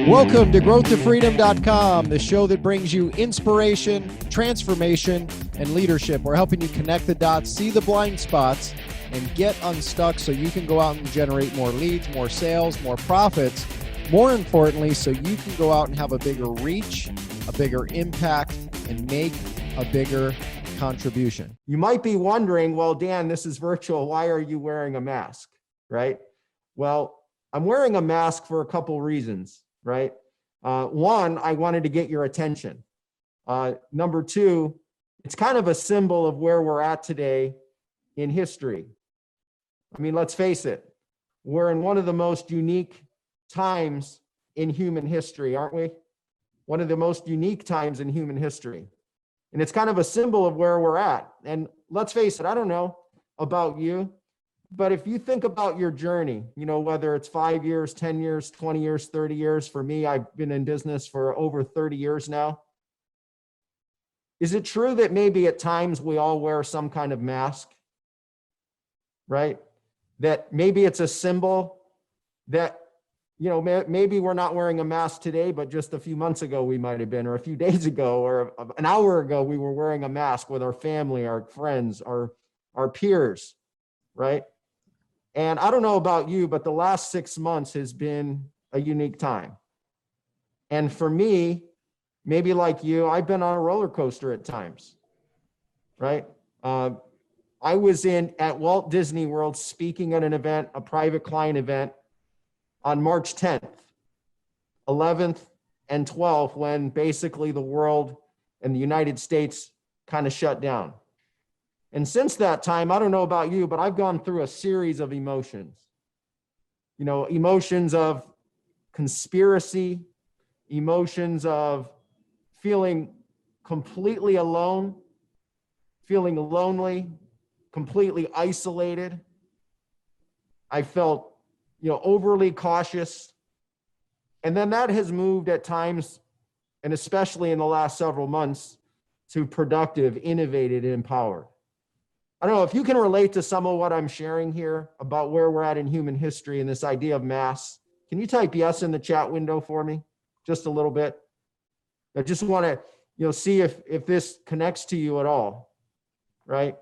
Welcome to growthtofreedom.com, the show that brings you inspiration, transformation, and leadership. We're helping you connect the dots, see the blind spots, and get unstuck so you can go out and generate more leads, more sales, more profits. More importantly, so you can go out and have a bigger reach, a bigger impact, and make a bigger contribution. You might be wondering, well, Dan, this is virtual. Why are you wearing a mask, right? Well, I'm wearing a mask for a couple reasons, right? One, I wanted to get your attention. Number two, it's kind of a symbol of where we're at today in history. I mean, let's face it, we're in one of the most unique times in human history, aren't we? One of the most unique times in human history. And it's kind of a symbol of where we're at. And let's face it, I don't know about you, but if you think about your journey, you know, whether it's 5 years, 10 years, 20 years, 30 years, for me, I've been in business for over 30 years now. Is it true that maybe at times we all wear some kind of mask, right? That maybe it's a symbol that, you know, maybe we're not wearing a mask today, but just a few months ago we might have been, or a few days ago, or an hour ago, we were wearing a mask with our family, our friends, our peers, right? And I don't know about you, but the last 6 months has been a unique time. And for me, maybe like you, I've been on a roller coaster at times, right? I was at Walt Disney World speaking at an event, a private client event, on March 10th, 11th, and 12th, when basically the world and the United States kind of shut down. And since that time, I don't know about you, but I've gone through a series of emotions. You know, emotions of conspiracy, emotions of feeling completely alone, feeling lonely, completely isolated. I felt, you know, overly cautious. And then that has moved at times, and especially in the last several months, to productive, innovative, and empowered. I don't know if you can relate to some of what I'm sharing here about where we're at in human history and this idea of mass. Can you type yes in the chat window for me? Just a little bit. I just want to, you know, see if this connects to you at all, right?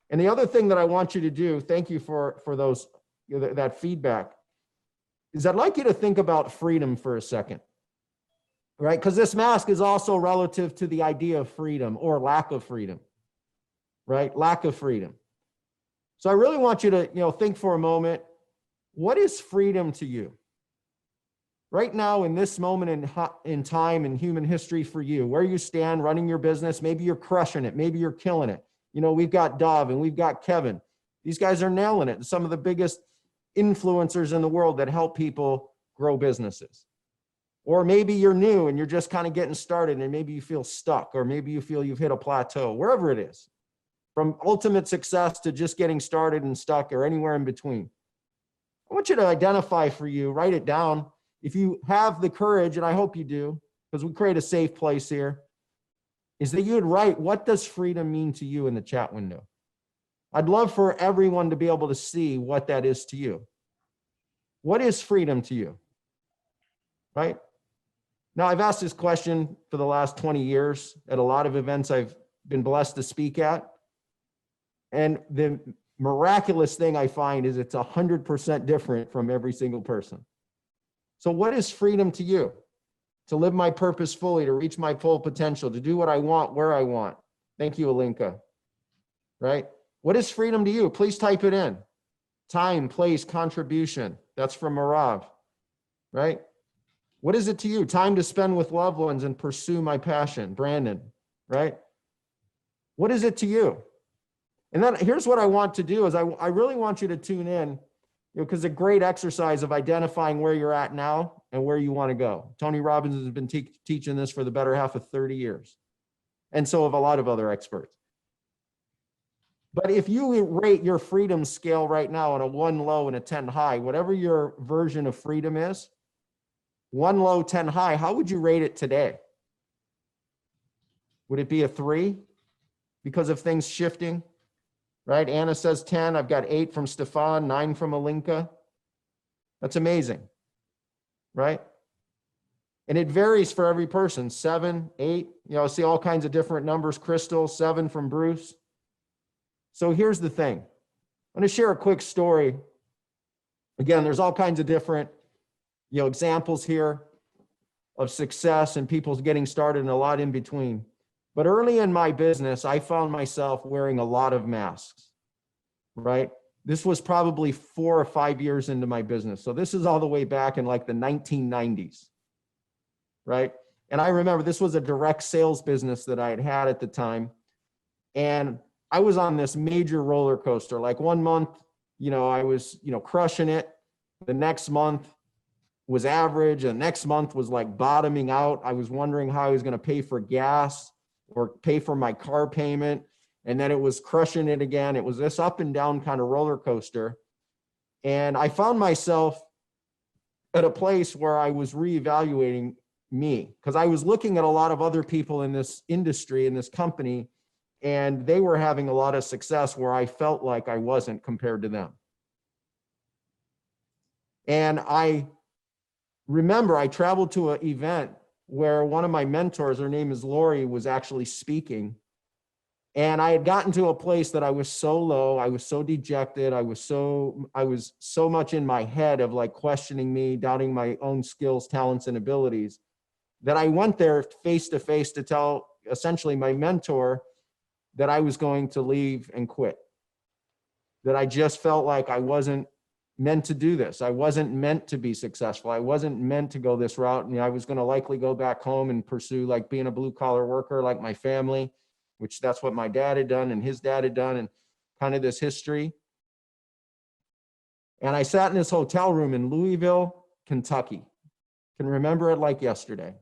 And the other thing that I want you to do, thank you for those, you know, that feedback, is I'd like you to think about freedom for a second, right? Because this mask is also relative to the idea of freedom or lack of freedom, right? Lack of freedom. So I really want you to, you know, think for a moment, what is freedom to you? Right now, in this moment in time in human history for you, where you stand running your business, maybe you're crushing it, maybe you're killing it. You know, we've got Dov and we've got Kevin. These guys are nailing it. Some of the biggest influencers in the world that help people grow businesses. Or maybe you're new and you're just kind of getting started and maybe you feel stuck, or maybe you feel you've hit a plateau, wherever it is, from ultimate success to just getting started and stuck or anywhere in between. I want you to identify for you, write it down. If you have the courage, and I hope you do, because we create a safe place here, is that you would write, what does freedom mean to you in the chat window? I'd love for everyone to be able to see what that is to you. What is freedom to you? Right? Now, I've asked this question for the last 20 years at a lot of events I've been blessed to speak at. And the miraculous thing I find is it's 100% different from every single person. So what is freedom to you? To live my purpose fully, to reach my full potential, to do what I want, where I want. Thank you, Alinka. Right? What is freedom to you? Please type it in. Time, place, contribution. That's from Marav. Right? What is it to you? Time to spend with loved ones and pursue my passion. Brandon. Right? What is it to you? And then here's what I want to do is I really want you to tune in, because a great exercise of identifying where you're at now and where you want to go. Tony Robbins has been teaching this for the better half of 30 years. And so have a lot of other experts. But if you rate your freedom scale right now on a 1 low and a 10 high, whatever your version of freedom is, 1 low, 10 high, how would you rate it today? Would it be a 3 because of things shifting? Right? Anna says 10. I've got 8 from Stefan, 9 from Alinka. That's amazing. Right? And it varies for every person, 7, 8, I see all kinds of different numbers. Crystal, 7 from Bruce. So here's the thing. I'm going to share a quick story. Again, there's all kinds of different, examples here of success and people getting started and a lot in between. But early in my business, I found myself wearing a lot of masks, right? This was probably 4 or 5 years into my business. So this is all the way back in like the 1990s, right? And I remember this was a direct sales business that I had at the time. And I was on this major roller coaster. Like one month, I was, crushing it. The next month was average. And the next month was like bottoming out. I was wondering how I was going to pay for gas or pay for my car payment. And then it was crushing it again. It was this up and down kind of roller coaster. And I found myself at a place where I was reevaluating me, because I was looking at a lot of other people in this industry, in this company, and they were having a lot of success where I felt like I wasn't compared to them. And I remember I traveled to an event where one of my mentors, her name is Lori, was actually speaking. And I had gotten to a place that I was so low, I was so dejected, I was so much in my head of like questioning me, doubting my own skills, talents, and abilities, that I went there face to face to tell essentially my mentor that I was going to leave and quit. That I just felt like I wasn't meant to do this. I wasn't meant to be successful. I wasn't meant to go this route. And I was going to likely go back home and pursue like being a blue collar worker like my family, which that's what my dad had done and his dad had done, and kind of this history. And I sat in this hotel room in Louisville, Kentucky. Can remember it like yesterday.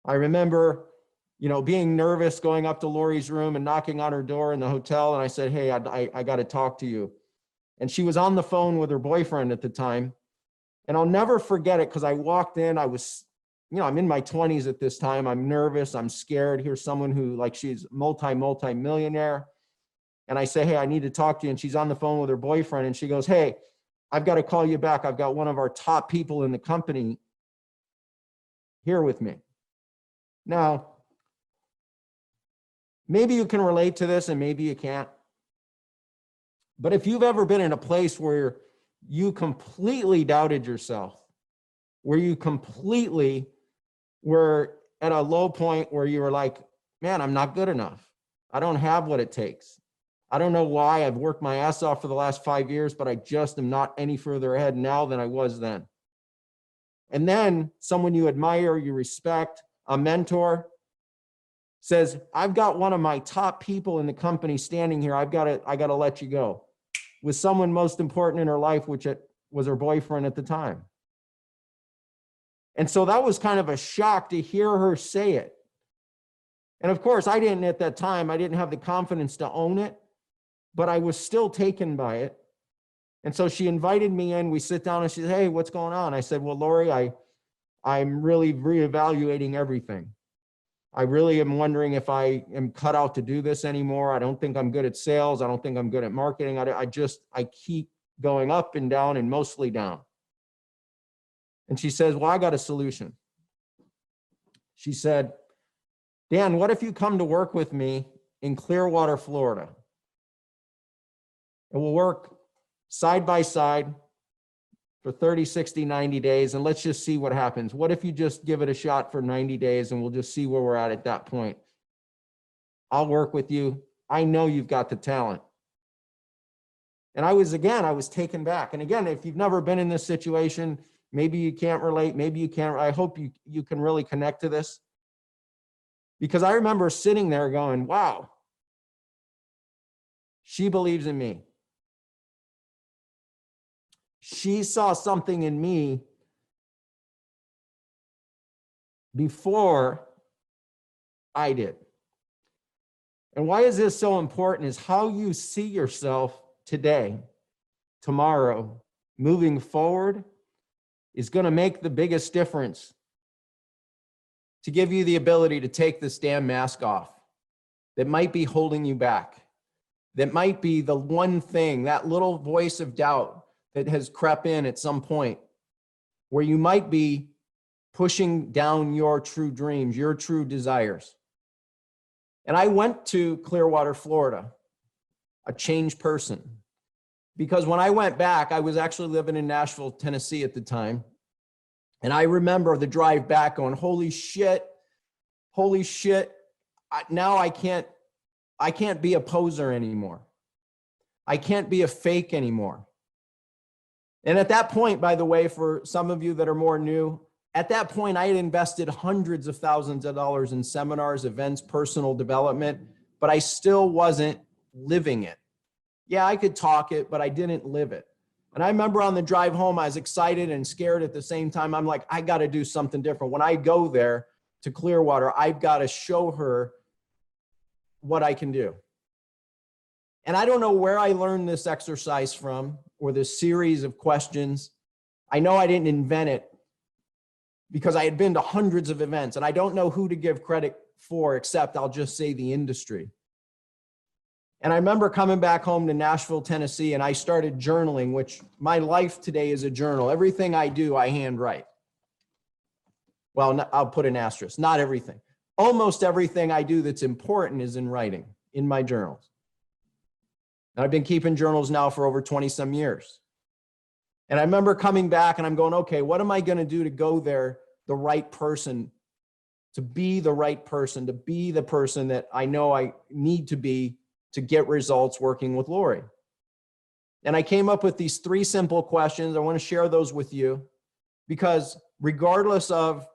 I remember, being nervous, going up to Lori's room and knocking on her door in the hotel. And I said, hey, I got to talk to you. And she was on the phone with her boyfriend at the time. And I'll never forget it, because I walked in, I was, I'm in my 20s at this time. I'm nervous. I'm scared. Here's someone who she's multi-millionaire. And I say, hey, I need to talk to you. And she's on the phone with her boyfriend. And she goes, hey, I've got to call you back. I've got one of our top people in the company here with me. Now, maybe you can relate to this and maybe you can't. But if you've ever been in a place where you completely doubted yourself, where you completely were at a low point where you were like, man, I'm not good enough. I don't have what it takes. I don't know why. I've worked my ass off for the last 5 years, but I just am not any further ahead now than I was then. And then someone you admire, you respect, a mentor, says, I've got one of my top people in the company standing here. I got to let you go. With someone most important in her life, which it was her boyfriend at the time. And so that was kind of a shock to hear her say it. And of course, I didn't at that time, I didn't have the confidence to own it, but I was still taken by it. And so she invited me in, we sit down and she said, hey, what's going on? I said, well, Lori, I'm really reevaluating everything. I really am wondering if I am cut out to do this anymore. I don't think I'm good at sales. I don't think I'm good at marketing. I keep going up and down and mostly down. And she says, well, I got a solution. She said, Dan, what if you come to work with me in Clearwater, Florida? And we'll work side by side for 30, 60, 90 days, and let's just see what happens. What if you just give it a shot for 90 days and we'll just see where we're at that point? I'll work with you. I know you've got the talent. And I was taken back. And again, if you've never been in this situation, maybe you can't relate, maybe you can't. I hope you can really connect to this. Because I remember sitting there going, wow, she believes in me. She saw something in me before I did. And why is this so important is how you see yourself today, tomorrow, moving forward is going to make the biggest difference to give you the ability to take this damn mask off that might be holding you back, that might be the one thing, that little voice of doubt that has crept in at some point where you might be pushing down your true dreams, your true desires. And I went to Clearwater, Florida, a changed person. Because when I went back, I was actually living in Nashville, Tennessee at the time. And I remember the drive back going, holy shit. Now I can't be a poser anymore. I can't be a fake anymore. And at that point, by the way, for some of you that are more new, at that point, I had invested hundreds of thousands of dollars in seminars, events, personal development, but I still wasn't living it. Yeah, I could talk it, but I didn't live it. And I remember on the drive home, I was excited and scared at the same time. I'm like, I got to do something different. When I go there to Clearwater, I've got to show her what I can do. And I don't know where I learned this exercise from or this series of questions. I know I didn't invent it because I had been to hundreds of events, and I don't know who to give credit for, except I'll just say the industry. And I remember coming back home to Nashville, Tennessee, and I started journaling, which my life today is a journal. Everything I do, I handwrite. Well, I'll put an asterisk, not everything. Almost everything I do that's important is in writing, in my journals. And I've been keeping journals now for over 20 some years. And I remember coming back and I'm going, okay, what am I going to do to go there the right person, to be the right person, to be the person that I know I need to be to get results working with Lori? And I came up with these 3 simple questions. I want to share those with you because regardless of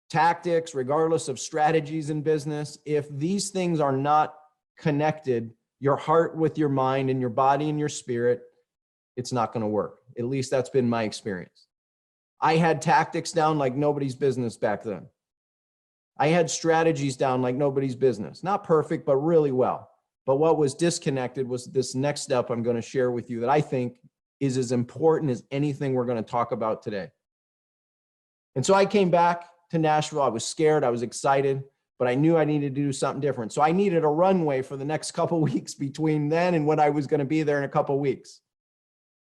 tactics, regardless of strategies in business, if these things are not connected, your heart with your mind and your body and your spirit, it's not going to work. At least that's been my experience. I had tactics down like nobody's business back then. I had strategies down like nobody's business. Not perfect, but really well. But what was disconnected was this next step I'm going to share with you that I think is as important as anything we're going to talk about today. And so I came back to Nashville. I was scared. I was excited, but I knew I needed to do something different. So I needed a runway for the next couple of weeks between then and when I was going to be there in a couple of weeks.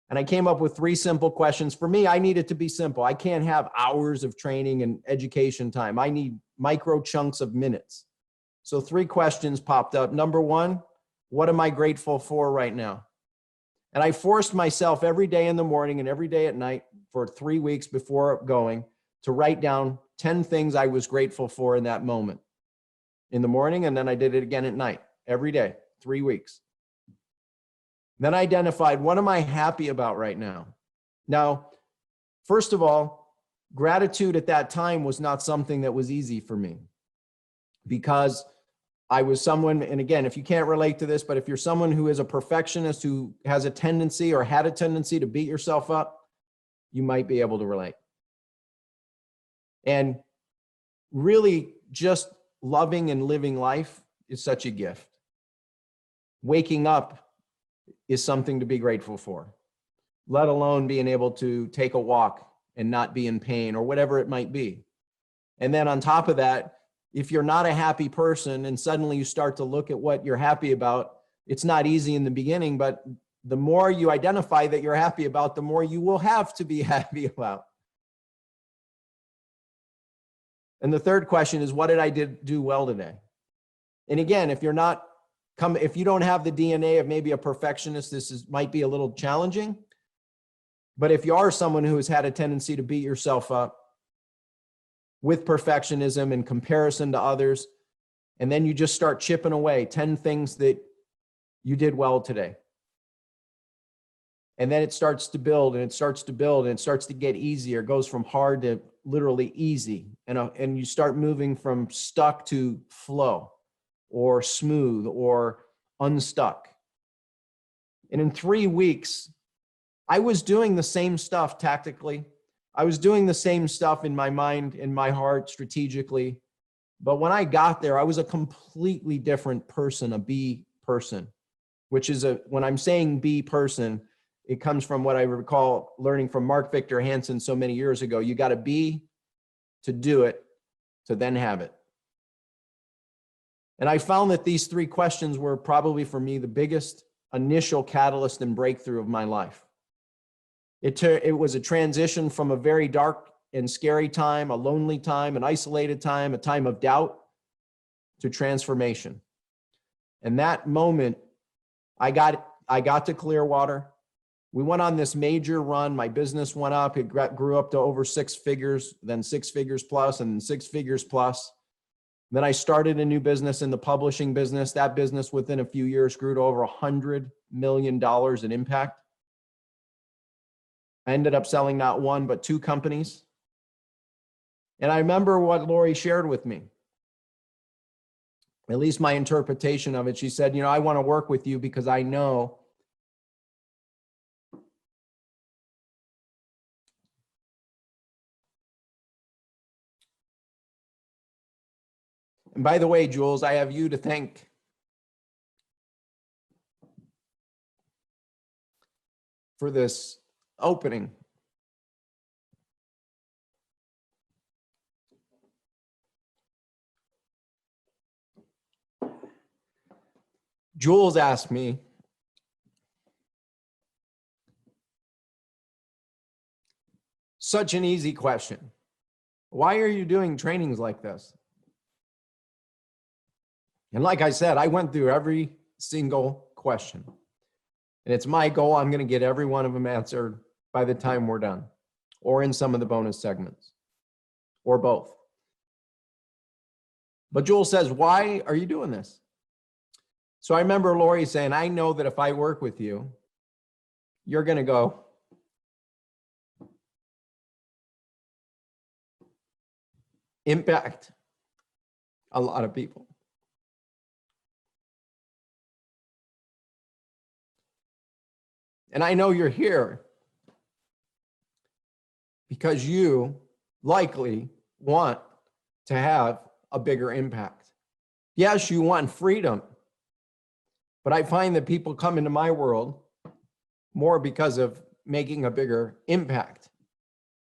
And I came up with 3 simple questions. For me, I need it to be simple. I can't have hours of training and education time. I need micro chunks of minutes. So 3 questions popped up. Number 1, what am I grateful for right now? And I forced myself every day in the morning and every day at night for 3 weeks before going to write down 10 things I was grateful for in that moment in the morning. And then I did it again at night, every day, 3 weeks. Then I identified, what am I happy about right now? Now, first of all, gratitude at that time was not something that was easy for me because I was someone, and again, if you can't relate to this, but if you're someone who is a perfectionist, who has a tendency or had a tendency to beat yourself up, you might be able to relate. And really just loving and living life is such a gift. Waking up is something to be grateful for, let alone being able to take a walk and not be in pain or whatever it might be. And then on top of that, if you're not a happy person and suddenly you start to look at what you're happy about, it's not easy in the beginning, but the more you identify that you're happy about, the more you will have to be happy about. And the third question is, what did I do well today? And again, if you don't have the DNA of maybe a perfectionist, might be a little challenging. But if you are someone who has had a tendency to beat yourself up with perfectionism and comparison to others, and then you just start chipping away 10 things that you did well today. And then it starts to build and it starts to build and it starts to get easier. It goes from hard to literally easy. And you start moving from stuck to flow or smooth or unstuck. And in 3 weeks, I was doing the same stuff tactically. I was doing the same stuff in my mind, in my heart, strategically. But when I got there, I was a completely different person, a B person, which is when I'm saying B person, it comes from what I recall learning from Mark Victor Hansen so many years ago. You got to be to do it, to then have it. And I found that these 3 questions were probably for me the biggest initial catalyst and breakthrough of my life. It was a transition from a very dark and scary time, a lonely time, an isolated time, a time of doubt, to transformation. And that moment, I got to Clearwater. We went on this major run. My business went up. It grew up to over 6 figures, then 6 figures plus, and then 6 figures plus. Then I started a new business in the publishing business. That business within a few years grew to over $100 million in impact. I ended up selling not 1, but 2 companies. And I remember what Lori shared with me, at least my interpretation of it. She said, you know, I want to work with you because I know and by the way, Jules, I have you to thank for this opening. Jules asked me, such an easy question. Why are you doing trainings like this? And like I said, I went through every single question. And it's my goal, I'm going to get every one of them answered by the time we're done, or in some of the bonus segments, or both. But Jules says, why are you doing this? So I remember Lori saying, I know that if I work with you, you're going to go, impact a lot of people. And I know you're here because you likely want to have a bigger impact. Yes, you want freedom, but I find that people come into my world more because of making a bigger impact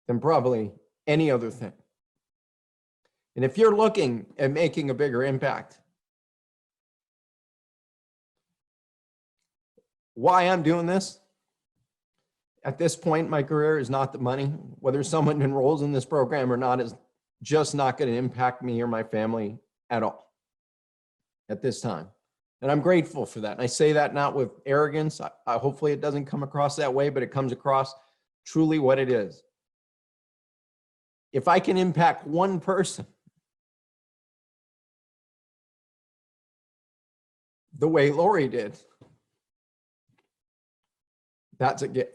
than probably any other thing. And if you're looking at making a bigger impact, why I'm doing this at this point in my career is not the money. Whether someone enrolls in this program or not is just not going to impact me or my family at all at this time. And I'm grateful for that. And I say that not with arrogance. Hopefully it doesn't come across that way, but it comes across truly what it is. If I can impact one person the way Lori did, that's a gift.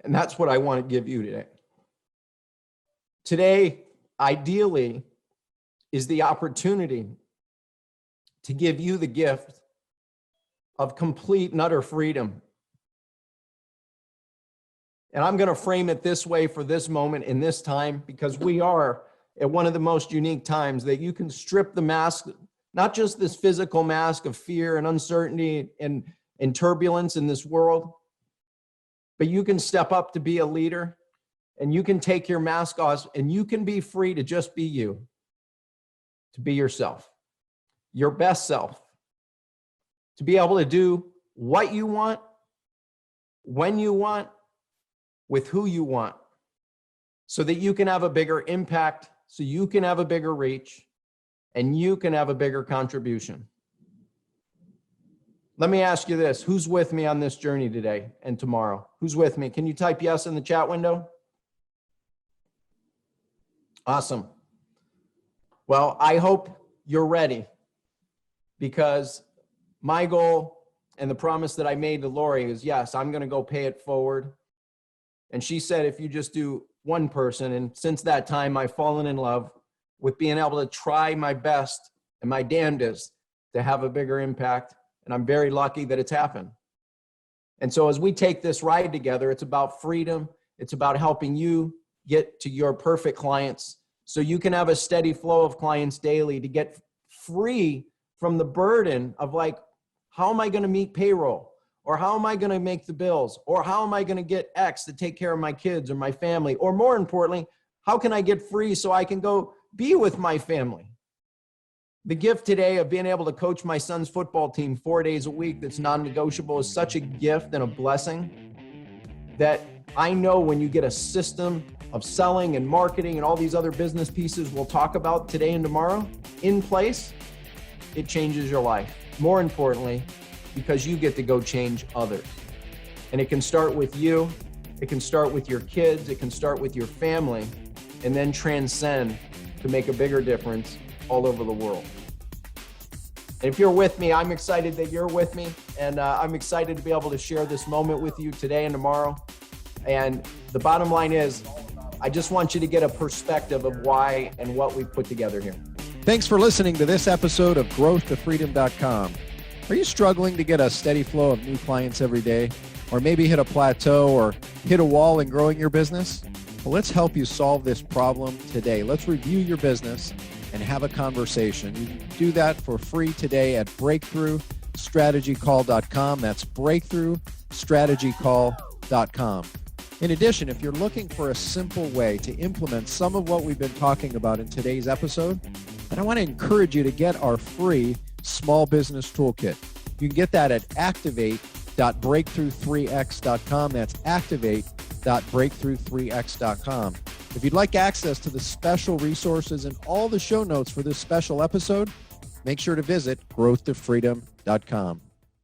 And that's what I want to give you today. Today, ideally, is the opportunity to give you the gift of complete and utter freedom. And I'm going to frame it this way for this moment in this time, because we are at one of the most unique times that you can strip the mask, not just this physical mask of fear and uncertainty and turbulence in this world, but you can step up to be a leader, and you can take your mask off and you can be free to just be you, to be yourself, your best self, to be able to do what you want, when you want, with who you want, so that you can have a bigger impact, so you can have a bigger reach, and you can have a bigger contribution. Let me ask you this. Who's with me on this journey today and tomorrow? Who's with me? Can you type yes in the chat window? Awesome. Well, I hope you're ready, because my goal and the promise that I made to Lori is, yes, I'm going to go pay it forward. And she said, if you just do one person, and since that time, I've fallen in love with being able to try my best and my damnedest to have a bigger impact. And I'm very lucky that it's happened. And so as we take this ride together, it's about freedom. It's about helping you get to your perfect clients so you can have a steady flow of clients daily, to get free from the burden of like, how am I going to meet payroll? Or how am I going to make the bills? Or how am I going to get X to take care of my kids or my family? Or more importantly, how can I get free so I can go be with my family? The gift today of being able to coach my son's football team 4 days a week that's non-negotiable is such a gift and a blessing that I know when you get a system of selling and marketing and all these other business pieces we'll talk about today and tomorrow in place, it changes your life. More importantly, because you get to go change others. And it can start with you, it can start with your kids, it can start with your family, and then transcend to make a bigger difference all over the world. And if you're with me, I'm excited that you're with me, and I'm excited to be able to share this moment with you today and tomorrow. And the bottom line is, I just want you to get a perspective of why and what we've put together here. Thanks for listening to this episode of growthtofreedom.com. Are you struggling to get a steady flow of new clients every day? Or maybe hit a plateau or hit a wall in growing your business? Well, let's help you solve this problem today. Let's review your business and have a conversation. You can do that for free today at breakthroughstrategycall.com. That's breakthroughstrategycall.com. In addition, if you're looking for a simple way to implement some of what we've been talking about in today's episode, then I want to encourage you to get our free small business toolkit. You can get that at activate.breakthrough3x.com. That's activate.breakthrough3x.com. If you'd like access to the special resources and all the show notes for this special episode, make sure to visit growthtofreedom.com.